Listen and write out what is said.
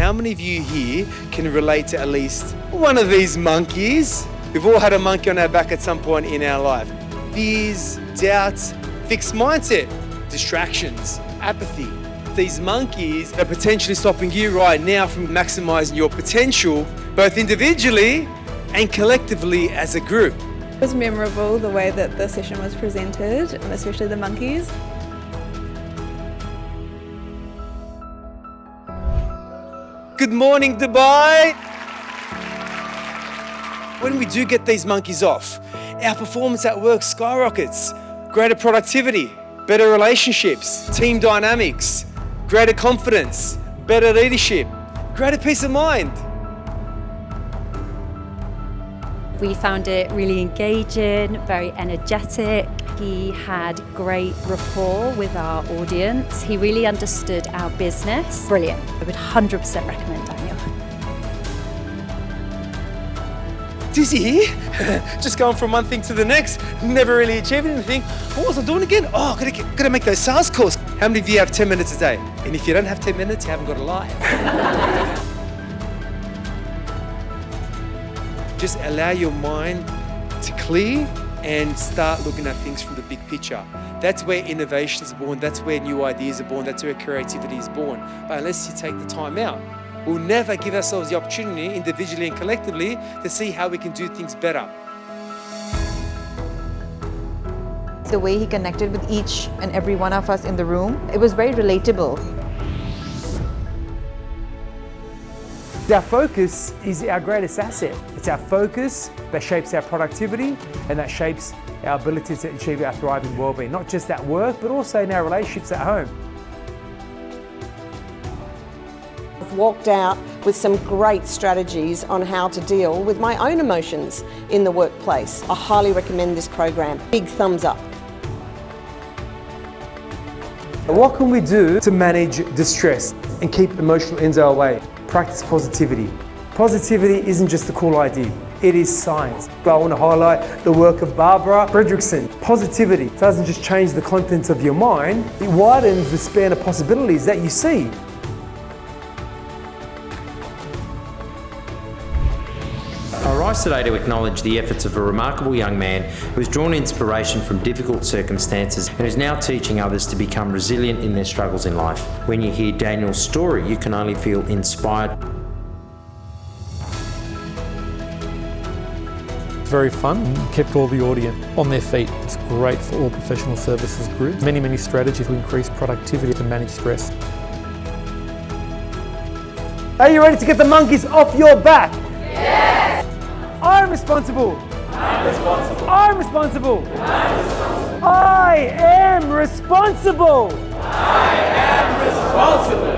how many of you here can relate to at least one of these monkeys? We've all had a monkey on our back at some point in our life. Fears, doubts, fixed mindset, distractions, apathy. These monkeys are potentially stopping you right now from maximizing your potential, both individually and collectively as a group. It was memorable the way that the session was presented, and especially the monkeys. Good morning, Dubai! When we do get these monkeys off, our performance at work skyrockets. Greater productivity, better relationships, team dynamics, greater confidence, better leadership, greater peace of mind. We found it really engaging, very energetic. He had great rapport with our audience. He really understood our business. Brilliant. I would 100% recommend Daniel. Dizzy, just going from one thing to the next, never really achieving anything. What was I doing again? Oh, gotta make those sales calls. How many of you have 10 minutes a day? And if you don't have 10 minutes, you haven't got a life. Just allow your mind to clear and start looking at things from the big picture. That's where innovation is born, that's where new ideas are born, that's where creativity is born. But unless you take the time out, we'll never give ourselves the opportunity, individually and collectively, to see how we can do things better. The way he connected with each and every one of us in the room, it was very relatable. Our focus is our greatest asset. It's our focus that shapes our productivity and that shapes our ability to achieve our thriving wellbeing, not just at work, but also in our relationships at home. I've walked out with some great strategies on how to deal with my own emotions in the workplace. I highly recommend this program. Big thumbs up. What can we do to manage distress and keep emotional intel away? Practice positivity. Positivity isn't just a cool idea, it is science. I want to highlight the work of Barbara Fredrickson. Positivity doesn't just change the contents of your mind, it widens the span of possibilities that you see. I rise today to acknowledge the efforts of a remarkable young man who has drawn inspiration from difficult circumstances and is now teaching others to become resilient in their struggles in life. When you hear Daniel's story, you can only feel inspired. Very fun, kept all the audience on their feet. It's great for all professional services groups. Many strategies to increase productivity to manage stress. Are you ready to get the monkeys off your back? Yes! I'm responsible. I'm responsible. I'm responsible. I'm responsible. I am responsible. I am responsible.